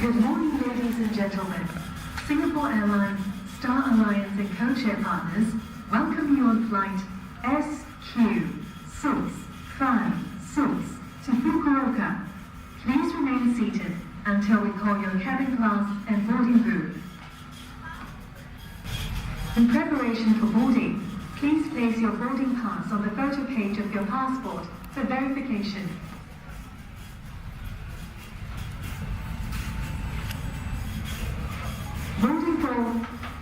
Good morning, ladies and gentlemen. Singapore Airlines, Star Alliance and codeshare partners welcome you on flight SQ656 to Fukuoka. Please remain seated until we call your cabin class and boarding group. In preparation for boarding, please place your boarding pass on the photo page of your passport for verification. Boarding for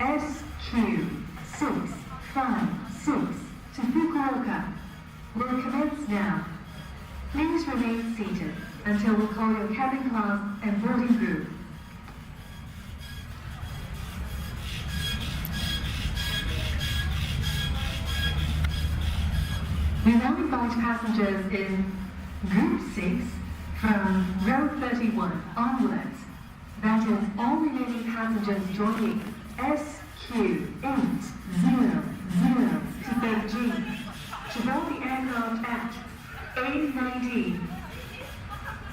SQ656 to Fukuoka will commence now. Please remain seated until we call your cabin class and boarding group. We now invite passengers in Group 6 from row 31 onwards. That is, all remaining passengers joining SQ800 to Beijing to board the aircraft at 8:19.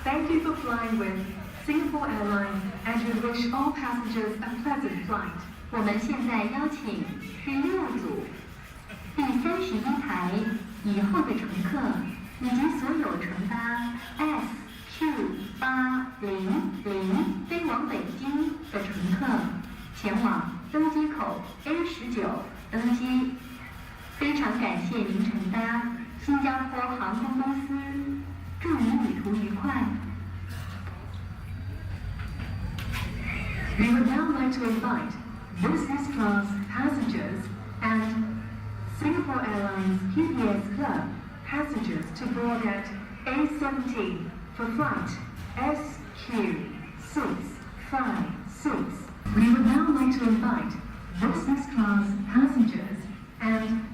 Thank you for flying with Singapore Airlines and we wish all passengers a pleasant flight. 我们现在邀请第6组第31排以后的乘客以及所有乘搭 SQ800 飞往北京的乘客前往登机口 A19 登机。非常感谢您乘搭新加坡航空公司，祝您旅途愉快。We would now like to invite business class passengers and Singapore Airlines QPS Club passengers to board at A17 for flight SQ656. We would now like to invite business class passengers and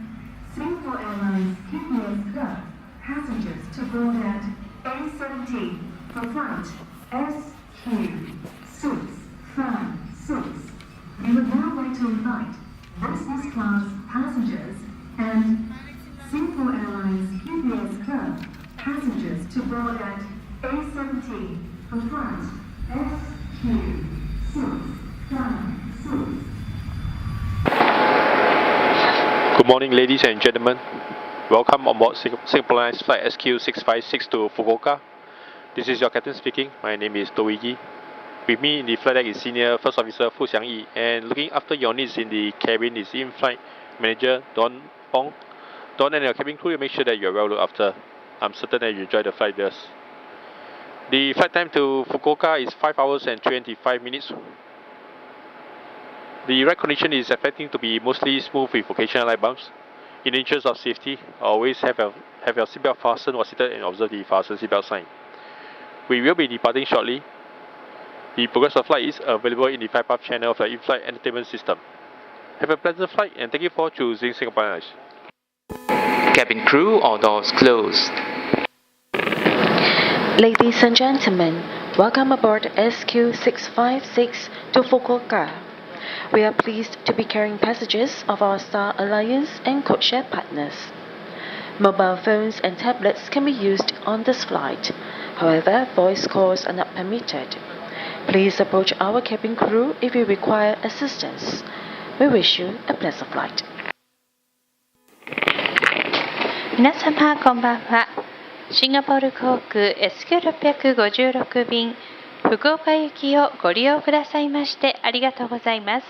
Singapore Airlines QPS Club passengers to board at A17 for flight SQ656. We would now like to invite business class passengers and Singapore Airlines QPS Club passengers to board at A17 for flight SQ656. Good morning, ladies and gentlemen. Welcome on board Singapore Airlines flight SQ656 to Fukuoka. This is your captain speaking. My name is Toigi. With me in the flight deck is Senior First Officer Fu Xiangyi, and looking after your needs in the cabin is in-flight manager Don Pong. Don and your cabin crew will make sure that you are well looked after. I'm certain that you enjoy the flight with us. The flight time to Fukuoka is 5 hours and 25 minutes. The ride condition is expecting to be mostly smooth with occasional light bumps. In the interest of safety, always have your seatbelt fastened or seated and observe the fasten seatbelt sign. We will be departing shortly. The progress of flight is available in the 5-path channel of the in-flight entertainment system. Have a pleasant flight and thank you for choosing Singapore Airlines. Cabin crew, all doors closed. Ladies and gentlemen, welcome aboard SQ656 to Fukuoka. We are pleased to be carrying passengers of our Star Alliance and codeshare partners. Mobile phones and tablets can be used on this flight. However, voice calls are not permitted. Please approach our cabin crew if you require assistance. We wish you a pleasant flight. 皆様こんばんは。シンガポール航空 SQ656 便福岡行きをご利用くださいましてありがとうございます。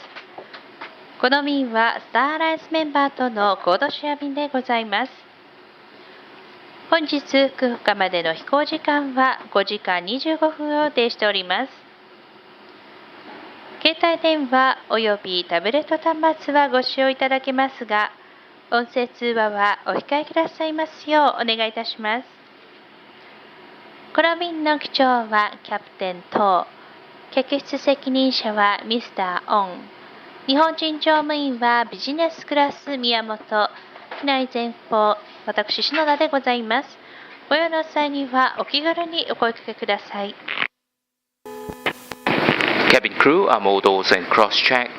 この便はスターアライアンスメンバーとのコードシェア便でございます。本日福岡までの飛行時間は5時間25分を予定しております。携帯電話およびタブレット端末はご使用いただけますが、音声通話はお控えくださいますようお願いいたします。この便の機長はキャプテン等、客室責任者はミスターオン、日本人乗務員はビジネスクラス宮本、機内前方、私篠田でございます。ご用の際にはお気軽にお声掛けください。Cabin crew, arm doors and cross-check.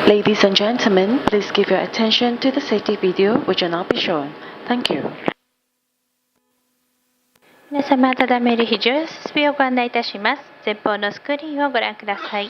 Ladies and gentlemen, please give your attention to the safety video which will now be shown. Thank you. 皆様、温める非常用設備をご案内いたします。前方のスクリーンをご覧ください。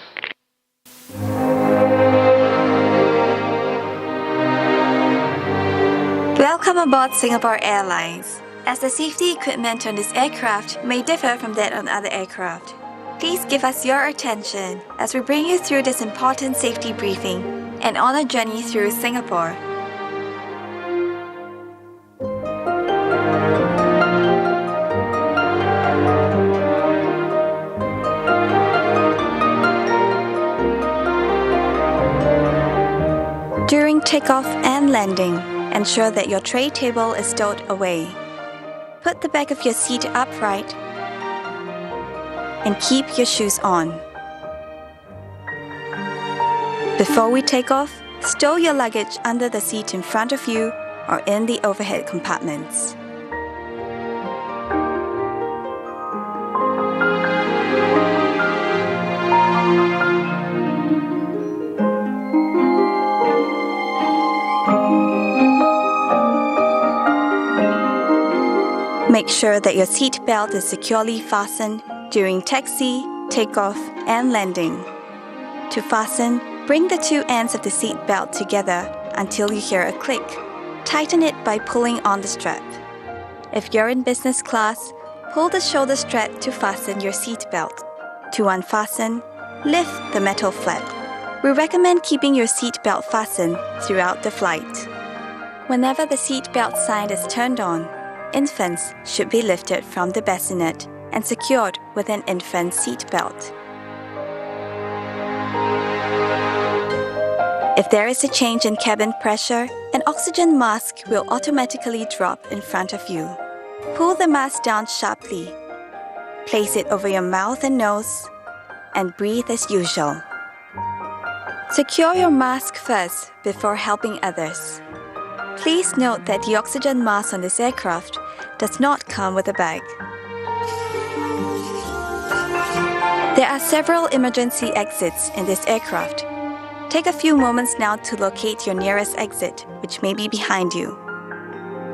Welcome aboard Singapore Airlines. As the safety equipment on this aircraft may differ from that on other aircraft, please give us your attention as we bring you through this important safety briefing and on a journey through Singapore. During takeoff and landing, ensure that your tray table is stowed away. Put the back of your seat upright and keep your shoes on. Before we take off, stow your luggage under the seat in front of you or in the overhead compartments. Make sure that your seat belt is securely fastened during taxi, takeoff, and landing. To fasten, bring the two ends of the seat belt together until you hear a click. Tighten it by pulling on the strap. If you're in business class, pull the shoulder strap to fasten your seat belt. To unfasten, lift the metal flap. We recommend keeping your seat belt fastened throughout the flight. Whenever the seat belt sign is turned on, infants should be lifted from the bassinet and secured with an infant seat belt. If there is a change in cabin pressure, an oxygen mask will automatically drop in front of you. Pull the mask down sharply. Place it over your mouth and nose, and breathe as usual. Secure your mask first before helping others. Please note that the oxygen mask on this aircraft does not come with a bag. There are several emergency exits in this aircraft. Take a few moments now to locate your nearest exit, which may be behind you.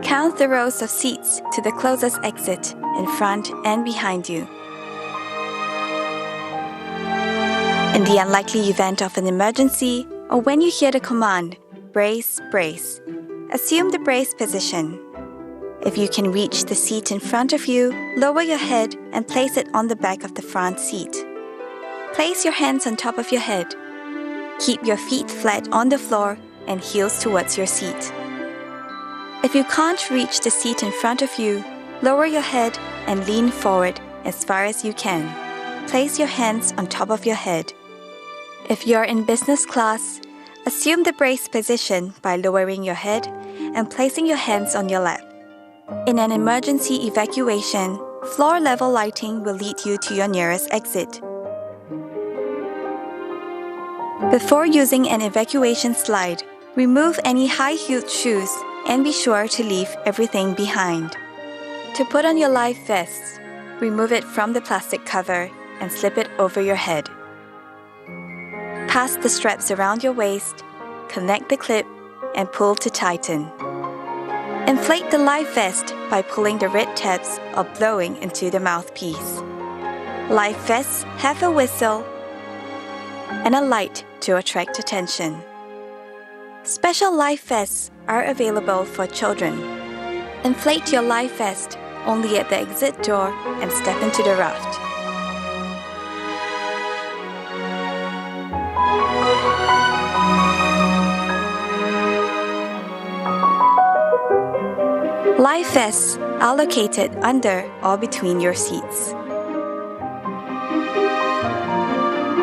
Count the rows of seats to the closest exit in front and behind you. In the unlikely event of an emergency, or when you hear the command, brace, brace, assume the brace position. If you can reach the seat in front of you, lower your head and place it on the back of the front seat. Place your hands on top of your head. Keep your feet flat on the floor and heels towards your seat. If you can't reach the seat in front of you, lower your head and lean forward as far as you can. Place your hands on top of your head. If you're in business class, assume the brace position by lowering your head and placing your hands on your lap. In an emergency evacuation, floor-level lighting will lead you to your nearest exit. Before using an evacuation slide, remove any high-heeled shoes and be sure to leave everything behind. To put on your life vest, remove it from the plastic cover and slip it over your head. Pass the straps around your waist, connect the clip, and pull to tighten. Inflate the life vest by pulling the red tabs or blowing into the mouthpiece. Life vests have a whistle and a light to attract attention. Special life vests are available for children. Inflate your life vest only at the exit door and step into the raft. Life vests are located under or between your seats.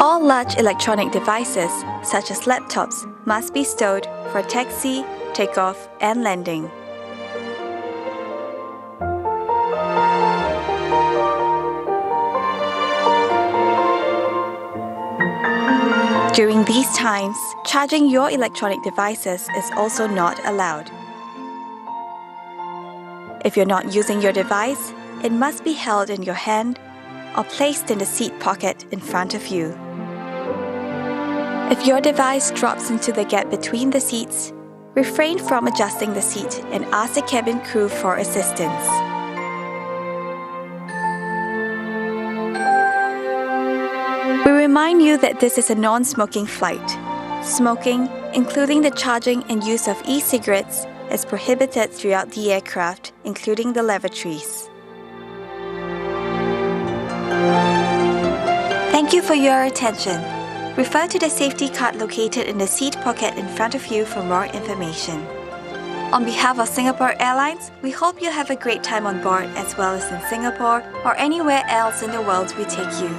All large electronic devices, such as laptops, must be stowed for taxi, takeoff, and landing. During these times, charging your electronic devices is also not allowed. If you're not using your device, it must be held in your hand or placed in the seat pocket in front of you. If your device drops into the gap between the seats, refrain from adjusting the seat and ask the cabin crew for assistance. We remind you that this is a non-smoking flight. Smoking, including the charging and use of e-cigarettes, is prohibited throughout the aircraft, including the lavatories. Thank you for your attention. Refer to the safety card located in the seat pocket in front of you for more information. On behalf of Singapore Airlines, we hope you have a great time on board as well as in Singapore or anywhere else in the world we take you.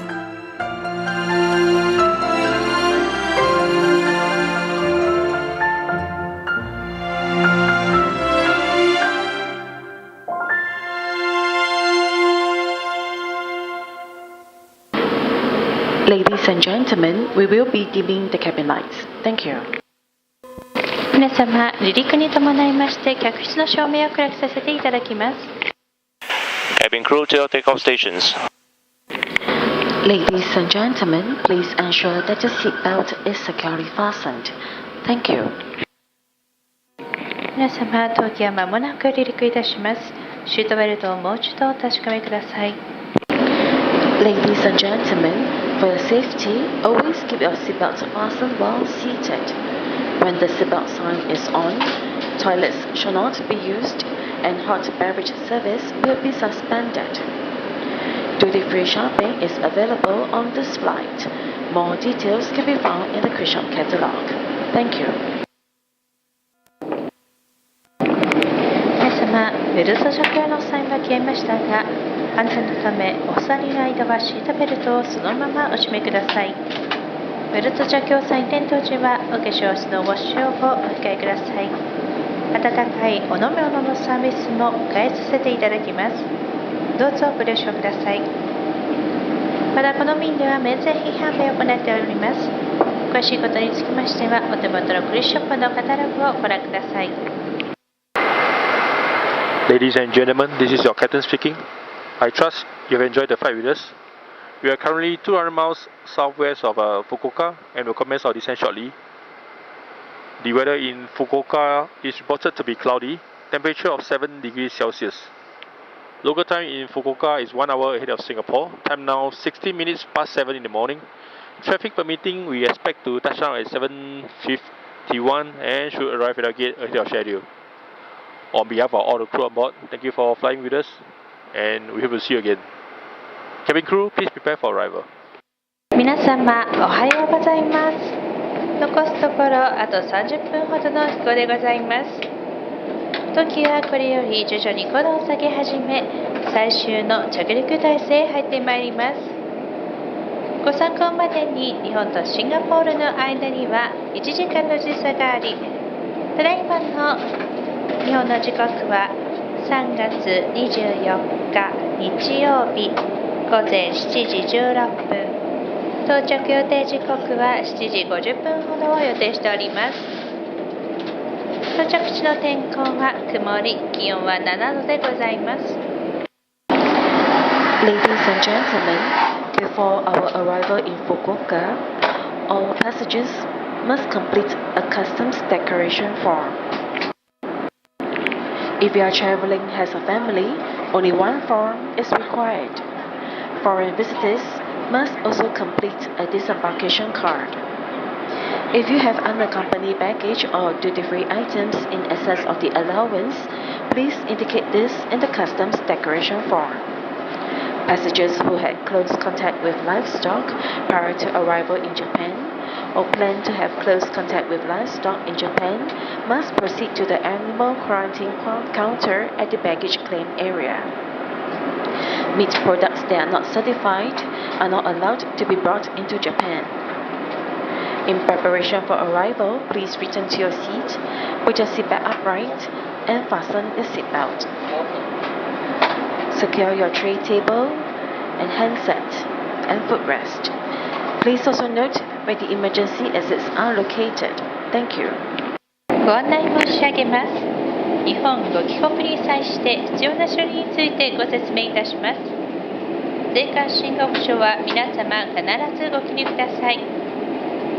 Ladies and gentlemen, we will be dimming the cabin lights. Thank you. 皆様、離陸に伴いまして客室の照明を暗くさせていただきます。Cabin crew to your takeoff stations. Ladies and gentlemen, please ensure that your seatbelt is securely fastened. Thank you. 皆様、当機は間もなく離陸いたします。シートベルトをもう一度お確かめください。Ladies and gentlemen, for your safety, always keep your seatbelts fastened while seated. When the seatbelt sign is on, toilets shall not be used and hot beverage service will be suspended. Duty-free shopping is available on this flight. More details can be found in the cruise catalog. Thank you. 皆様、ベルト着用のサインは消えましたが、安全のためお座りの間はシートベルトをそのままお締めください。ベルト着用サイン点灯時はお化粧室のご使用をお控えください。温かいお飲み物のサービスも開始させていただきます。どうぞご了承ください。またこの便では免税品販売を行っております。詳しいことにつきましてはお手元のクリショップのカタログをご覧ください。Ladies and gentlemen, this is your captain speaking. I trust you have enjoyed the flight with us. We are currently 200 miles southwest of Fukuoka and will commence our descent shortly. The weather in Fukuoka is reported to be cloudy, temperature of 7 degrees Celsius. Local time in Fukuoka is 1 hour ahead of Singapore, time now 16 minutes past 7 in the morning. Traffic permitting, we expect to touch down at 7:51 and should arrive at our gate ahead of schedule. On behalf of all the crew on board, thank you for flying with us and we hope to see you again. Cabin crew, please prepare for arrival. 皆様、おはようございます。残すところあと30分ほどの飛行でございます。当機はこれより徐々に高度を下げ始め、最終の着陸態勢へ入ってまいります。ご参考までに日本とシンガポールの間には1時間の時差があり、ただいまの日本の時刻は3月24日日曜日午前7時16分、到着予定時刻は7時50分ほどを予定しております。到着地の天候は曇り、気温は7度でございます。Ladies and gentlemen, before our arrival in Fukuoka, all passengers must complete a customs declaration form. If you are traveling as a family, only one form is required. Foreign visitors must also complete a disembarkation card. If you have unaccompanied baggage or duty-free items in excess of the allowance, please indicate this in the customs declaration form. Passengers who had close contact with livestock prior to arrival in Japan or plan to have close contact with livestock in Japan must proceed to the animal quarantine counter at the baggage claim area. Meat products that are not certified are not allowed to be brought into Japan. In preparation for arrival, please return to your seat, put your seatbelt upright, and fasten the seatbelt. Secure your tray table and handset and footrest. Please also note where the emergency exits are located. Thank you. ご案内申し上げます。日本ご帰国に際して必要な書類についてご説明いたします。税関申告書は皆様必ずご記入ください。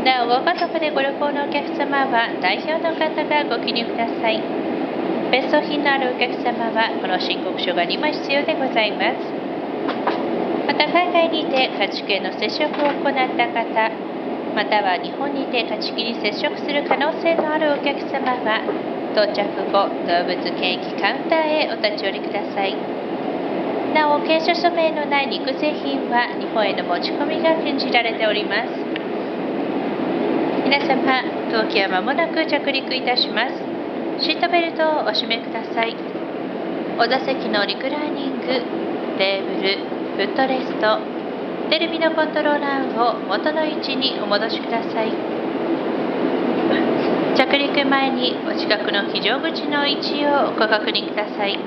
なお、ご家族でご旅行のお客様は代表の方がご記入ください。別荘品のあるお客様はこの申告書が2枚必要でございます。また海外にて家畜への接触を行った方、または日本にて家畜に接触する可能性のあるお客様は、到着後、動物検疫カウンターへお立ち寄りください。なお、検査署名のない肉製品は日本への持ち込みが禁じられております。皆様、当機は間もなく着陸いたします。シートベルトをお締めください。お座席のリクライニング、テーブル、フットレスト、テレビのコントローラーを元の位置にお戻しください。着陸前にお近くの非常口の位置をご確認ください。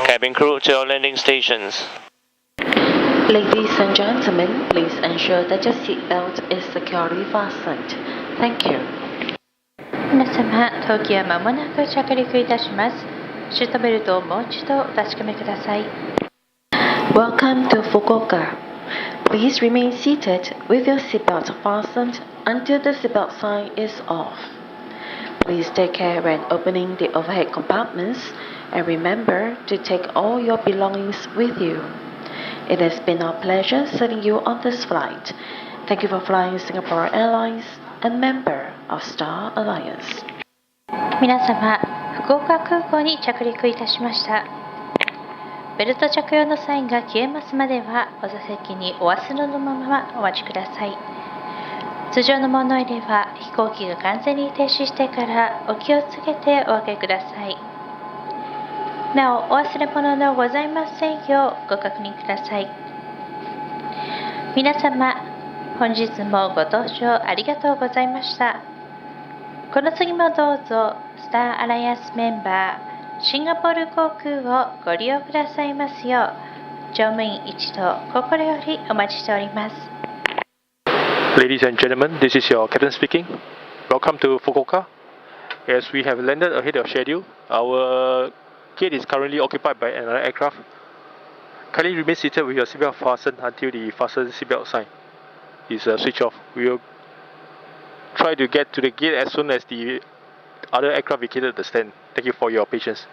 Cabin crew to your landing stations. Ladies and gentlemen, please ensure that your seatbelt is securely fastened. Thank you. 皆様、当機は間もなく着陸いたします。シートベルトをもう一度お確かめください。Welcome to Fukuoka. Please remain seated with your seatbelt fastened until the seatbelt sign is off. Please take care when opening the overhead compartments and remember to take all your belongings with you. It has been our pleasure serving you on this flight. Thank you for flying Singapore Airlines, a member of Star Alliance. 皆様、福岡空港に着陸いたしました。ベルト着用のサインが消えますまでは、お座席にお忘れのままお待ちください。通常の物入れは、飛行機が完全に停止してからお気をつけてお開けください。なお、お忘れ物のございませんようご確認ください。皆様、本日もご搭乗ありがとうございました。この次もどうぞ、スターアライアンスメンバー、シンガポール航空をご利用くださいますよう、乗務員一同心よりお待ちしております。Ladies and gentlemen, this is your captain speaking. Welcome to Fukuoka. As we have landed ahead of schedule, our gate is currently occupied by another aircraft. Kindly remain seated with your seatbelt fastened until the fasten seatbelt sign is switched off. We will try to get to the gate as soon as the other aircraft vacated the stand. Thank you for your patience.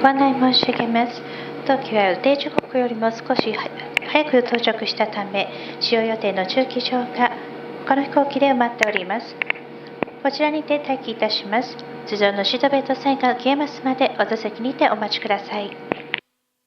ご案内申し上げます。当機は予定時刻よりも少し早く到着したため、使用予定の駐機場がこの飛行機で埋まっております。こちらにて待機いたします。通常のシートベルトサインが消えますまでお座席にてお待ちください。